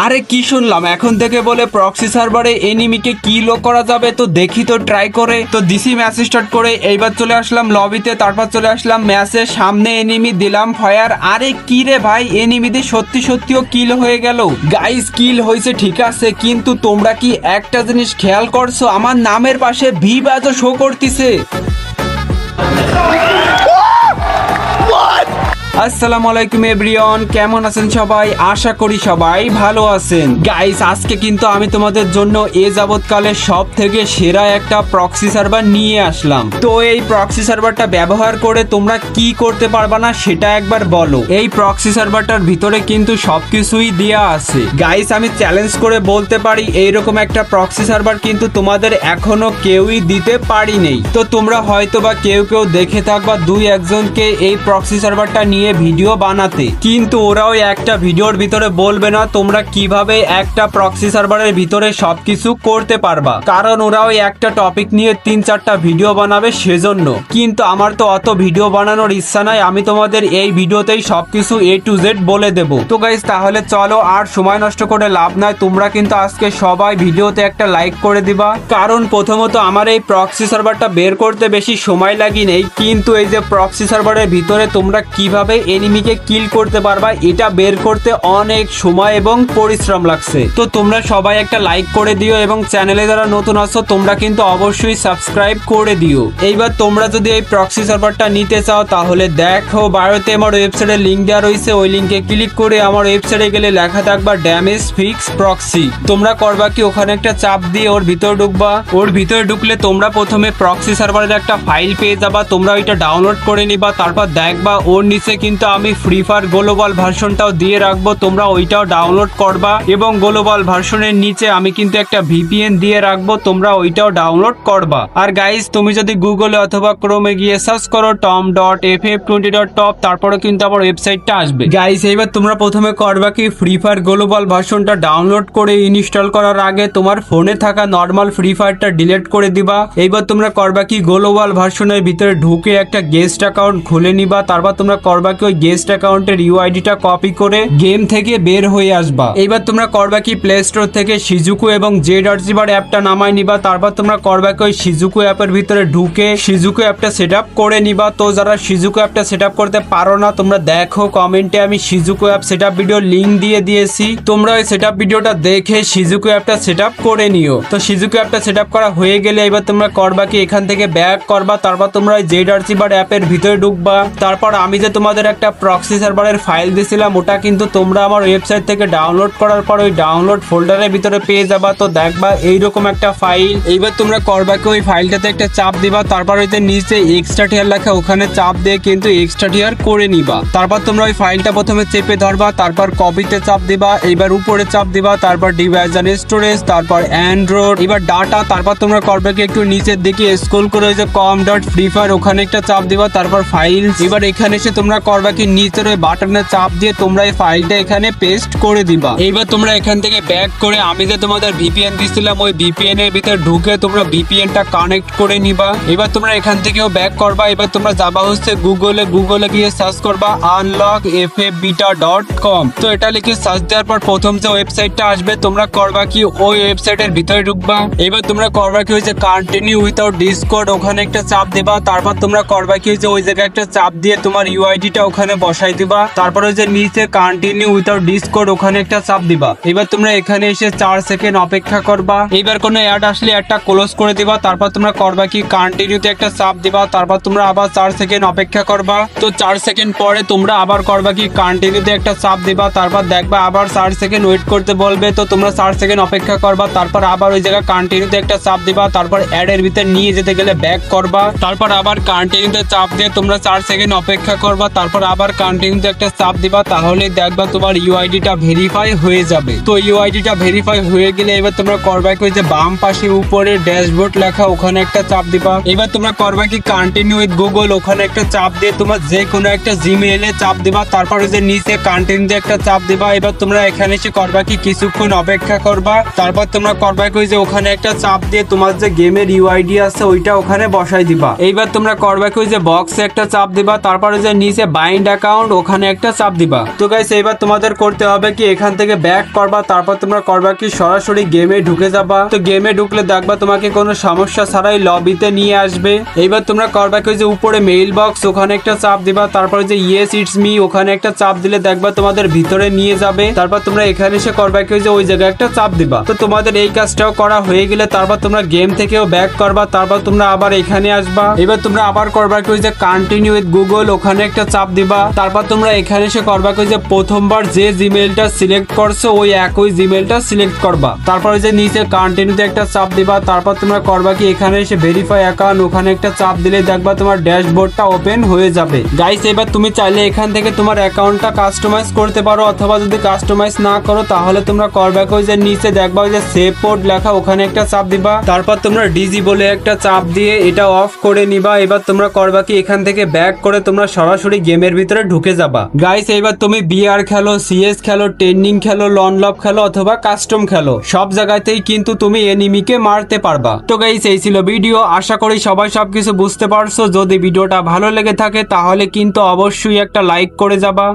আরে কি শুনলাম এখন থেকে বলে প্রক্সি সার্ভারে এনিমিকে কিলও করা যাবে, তো দেখি তো ট্রাই করে। তো দিসি ম্যাচ স্টার্ট করে এইবার চলে আসলাম লবিতে, তারপর চলে আসলাম ম্যাচের সামনে, এনিমি দিলাম ফায়ার। আরে কি রে ভাই, এনিমিদের সত্যি সত্যিও কিল হয়ে গেল। গাইস কিল হয়েছে ঠিক আছে, কিন্তু তোমরা কি একটা জিনিস খেয়াল করছো, আমার নামের পাশে ভি বাজও শো করতেছে। আসসালামু আলাইকুম এভরিওয়ান, কেমন আছেন সবাই? আশা করি সবাই ভালো আছেন। গাইস আজকে কিন্তু আমি তোমাদের জন্য এ যাবৎকালে সব থেকে সেরা একটা প্রক্সি সার্ভার নিয়ে আসলাম। তো এই প্রক্সি সার্ভারটা ব্যবহার করে তোমরা কি করতে পারবা না সেটা একবার বলো। এই প্রক্সি সার্ভারটার ভিতরে কিন্তু সবকিছুই দেয়া আছে। গাইস আমি চ্যালেঞ্জ করে বলতে পারি এইরকম একটা প্রক্সি সার্ভার কিন্তু তোমাদের এখনো কেউই দিতে পারি নেই। তো তোমরা হয়তো বা কেউ দেখে থাকবা দুই একজনকে এই প্রক্সি সার্ভারটা নিয়ে ভিডিও বানাতে, কিন্তু ওরাও একটা ভিডিওর ভিতরে বলবে না তোমরা কিভাবে একটা প্রক্সি সার্ভারের ভিতরে সবকিছু করতে পারবা, কারণ ওরাও একটা টপিক নিয়ে 3-4টা ভিডিও বানাবে সেজন্য। কিন্তু আমার তো অত ভিডিও বানানোর ইচ্ছা নাই, আমি তোমাদের এই ভিডিওতেই সবকিছু A to Z বলে দেব। তো গাইস তাহলে চলো আর সময় নষ্ট করে লাভ নাই, তোমরা কিন্তু আজকে সবাই ভিডিওতে একটা লাইক করে দিবা, কারণ প্রথমত আমার এই প্রক্সি সার্ভারটা বের করতে বেশি সময় লাগি নেই, কিন্তু এই যে প্রক্সি সার্ভারের ভিতরে তোমরা কিভাবে এনিমিকে কিল করতে পারবা এটা বের করতে অনেক সময় এবং পরিশ্রম লাগছে। তো তোমরা সবাই একটা লাইক করে দিও এবং চ্যানেলে যারা নতুন আছো তোমরা কিন্তু অবশ্যই সাবস্ক্রাইব করে দিও। এইবার তোমরা যদি এই প্রক্সি সার্ভারটা নিতে চাও তাহলে দেখো বায়োতে আমার ওয়েবসাইটের লিংক দেওয়া রয়েছে, ওই লিংকে ক্লিক করে আমার ওয়েবসাইটে গেলে লেখা থাকবা ড্যামেজ ফিক্স প্রক্সি। তোমরা করবা কি ওখানে একটা চাপ দিয়ে ওর ভিতরে ঢুকবা। ওর ভিতরে ঢুকলে তোমরা প্রথমে প্রক্সি সার্ভারের একটা ফাইল পেয়ে যাবা, তোমরা ওইটা ডাউনলোড করে নিবা। তারপর দেখবা ওর নিচে কিন্তু আমি ফ্রি ফায়ার গ্লোবাল ভার্সনটাও দিয়ে রাখবো, তোমরা ওইটাও ডাউনলোড করবা। এবং গ্লোবাল ভার্সনের নিচে আমি কিন্তু একটা VPN দিয়ে রাখবো, তোমরা ওইটাও ডাউনলোড করবা। আর গাইস তুমি যদি গুগলে অথবা ক্রোমে গিয়ে সার্চ করো tom.ff20.top, তারপরে কিন্তু আমার ওয়েবসাইটটা আসবে। গাইস এইবার তোমরা প্রথমে করবা কি ফ্রি ফায়ার গ্লোবাল ভার্সনটা ডাউনলোড করে ইনস্টল করার আগে তোমার ফোনে থাকা নর্মাল ফ্রি ফায়ারটা ডিলিট করে দিবা। এইবার তোমরা করবা কি গ্লোবাল ভার্সনের ভিতরে ঢুকে একটা গেস্ট অ্যাকাউন্ট খুলে নিবা। তারপর তোমরা করবা কি ওই গেস্ট অ্যাকাউন্টের ইউআইডিটা কপি করে গেম থেকে বের হয়ে আসবা। এইবার তোমরা করবা কি প্লে স্টোর থেকে শিজুকু এবং জেড.জিবার অ্যাপটা নামাই নিবা। তারপর তোমরা করবা কি ওই শিজুকু অ্যাপের ভিতরে ঢুকে শিজুকু অ্যাপটা সেটআপ করে নিবা। তো যারা শিজুকু অ্যাপটা সেটআপ করতে পারো না তোমরা দেখো কমেন্টে আমি শিজুকু অ্যাপ সেটআপ ভিডিও লিংক দিয়ে দিয়েছি, তোমরা ওই সেটআপ ভিডিওটা দেখে শিজুকু অ্যাপটা সেটআপ করে নিও। তো শিজুকু অ্যাপটা সেটআপ করা হয়ে গেলে এবার তোমরা করবা কি এখান থেকে ব্যাক করবা। তারপর তোমরা ওই জেড.জিবার অ্যাপের ভিতরে ঢুকবা। তারপর আমি যে তোমাদের একটা প্রক্সি সার্ভারের ফাইল দিয়েছিলাম ওটা কিন্তু তোমরা আমার ওয়েবসাইট থেকে ডাউনলোড করার পর ওই ডাউনলোড ফোল্ডারের ভিতরে পেয়ে যাবা। তো দেখবা এইরকম একটা ফাইল। এইবার তোমরা করবা কি ওই ফাইলটাতে একটা চাপ দিবা, তারপর ওইতে নিচে এক্সট্রা টিয়ার লেখা ওখানে চাপ দিয়ে কিন্তু এক্সট্রা টিয়ার করে নিবা। তারপর তোমরা ওই ফাইলটা প্রথমে চেপে ধরবা, তারপর কপিতে চাপ দিবা, এইবার উপরে চাপ দিবা, তারপর ডিভাইস এন্ড স্টোরেজ, তারপর অ্যান্ড্রয়েড, এবার ডাটা। তারপর তোমরা করবা কি একটু নিচের দিকে স্ক্রল করে ওই যে com.freefire ওখানে একটা চাপ দিবা, তারপর ফাইল। এবার এখানে এসে তোমরা করবা কি নিচের ওই বাটনে চাপ দিয়ে তোমরা এই ফাইলটা এখানে পেস্ট করে দিবা। এইবার তোমরা এখান থেকে ব্যাক করে আমি যে তোমাদের VPN দিছিলাম ওই VPN এর ভিতরে ঢুকে তোমরা VPNটা কানেক্ট করে নিবা। এবার তোমরা এখান থেকেও ব্যাক করবা। এবার তোমরা যাবা হচ্ছে গুগলে গিয়ে সার্চ করবা unlockffbeta.com। তো এটা লিখে সার্চ দেওয়ার পর প্রথম যে ওয়েবসাইটটা আসবে তোমরা করবা কি ওই ওয়েবসাইটের ভিতরে ঢুকবা। এবার তোমরা করবা কি ওই যে কন্টিনিউ উইথাউট ডিসকর্ড ওখানে একটা চাপ দিবা। তারপর তোমরা করবা কি যে ওই জায়গায় একটা চাপ দিয়ে তোমার ইউআইডিটা ওখানে বসাই দিবা। তারপর ওই যে নিচে কন্টিনিউ উইথাউট ডিসকর্ড ওখানে একটা চাপ দিবা। এবার তোমরা এখানে এসে 4 সেকেন্ড অপেক্ষা করবা। এইবার কোনো অ্যাড আসলে অ্যাডটা ক্লোজ করে দিবা। তারপর তোমরা করবা কি কন্টিনিউতে একটা চাপ দিবা। তারপর তোমরা আবার 4 সেকেন্ড অপেক্ষা করবা। তো 4 সেকেন্ড পরে তোমরা আবার করবা কি কন্টিনিউতে একটা চাপ দিবা। তারপর দেখবা আবার 4 সেকেন্ড ওয়েট করতে বলবে, তো তোমরা 4 সেকেন্ড অপেক্ষা করবা। তারপর আবার ওই জায়গায় কন্টিনিউতে একটা চাপ দিবা। তারপর অ্যাড এর ভিতরে নিয়ে যেতে গেলে ব্যাক করবা। তারপর আবার কন্টিনিউতে চাপ দিয়ে তোমরা 4 সেকেন্ড অপেক্ষা করবা। তারপর আবার কন্টিনিউতে একটা চাপ দিবা, তাহলে দেখবা তোমার ইউআইডিটা ভেরিফাই হয়ে যাবে। তো ইউআইডিটা ভেরিফাই হয়ে গেলে এবার তোমরা করবা কি যে বাম পাশে উপরে ড্যাশবোর্ড লেখা ওখানে একটা চাপ দিবা। এবার তোমরা করবা কি কন্টিনিউ উইথ গুগল ওখানে একটা চাপ দিয়ে তোমার যে কোনো একটা জিমেইলে চাপ দিবা। তারপর ওই যে নিচে কন্টিনিউতে একটা চাপ দিবা। এবার তোমরা এখানে এসে করবা কি কিছুক্ষণ অপেক্ষা করবা। তারপর তোমরা করবা কি যে ওখানে একটা চাপ দিয়ে তোমার যে গেমের ইউআইডি আছে ওইটা ওখানে বসাই দিবা। এইবার তোমরা করবা কি যে বক্সে একটা চাপ দিবা। তারপরে যে নিচে বাইন্ড অ্যাকাউন্ট ওখানে একটা চাপ দিবা। তো গাইস এবার তোমাদের করতে হবে কি এখান থেকে ব্যাক করবা, তারপর তোমরা করবা কি সরাসরি গেমে ঢুকে যাবা। তো গেমে ঢুকলে দেখবা তোমাকে কোনো সমস্যা ছাড়াই লবিতে নিয়ে আসবে। এইবার তোমরা করবা কি যে উপরে মেইল বক্স ওখানে একটা চাপ দিবা, তারপরে যে ইয়েস ইটস মি ওখানে একটা চাপ দিলে দেখবা তোমাদের ভিতরে নিয়ে যাবে। তারপর তোমরা এখানে এসে করবা কি যে ওই জায়গায় একটা চাপ দিবা। তো তোমাদের এই কাজটাও করা হয়ে গেলে তারপর তোমরা গেম থেকেও ব্যাক করবা, তারপর তোমরা আবার এখানে আসবা। এবার তোমরা আবার করবা কি যে কন্টিনিউ উইথ গুগল ওখানে একটা চাপ দিবা। তারপর তোমরা এখানে এসে করবা কি যে প্রথমবার যে জিমেইলটা সিলেক্ট করছো ওই একই জিমেইলটা সিলেক্ট করবা। তারপর যে নিচে কন্টিনিউতে একটা চাপ দিবা। তারপর তোমরা করবা কি এখানে এসে ভেরিফাই অ্যাকাউন্ট ওখানে একটা চাপ দিলে দেখবা তোমার ড্যাশবোর্ডটা ওপেন হয়ে যাবে। গাইস এবার তুমি চাইলে এখান থেকে তোমার অ্যাকাউন্টটা কাস্টমাইজ করতে পারো, অথবা যদি কাস্টমাইজ না করো তাহলে তোমরা করবা কি যে নিচে দেখবা যে সেভ পোর্ট লেখা ওখানে একটা চাপ দিবা। তারপর তোমরা ডিজি বলে একটা চাপ দিয়ে এটা অফ করে নিবা। এবার তোমরা করবা কি এখান থেকে ব্যাক করে তোমরা সরাসরি গেমের ভিতরে ঢুকে যাবা। গাইস এবার তুমি বিআর খেলো, সিএস খেলো, ট্রেন্ডিং খেলো, লনলভ খেলো অথবা কাস্টম খেলো, সব জায়গাতেই কিন্তু তুমি এনিমিকে মারতে পারবা। তো গাইস এই ছিল ভিডিও, আশা করি সবাই সবকিছু বুঝতে পারছো। যদি ভিডিওটা ভালো লেগে থাকে তাহলে কিন্তু অবশ্যই একটা লাইক করে যাবা।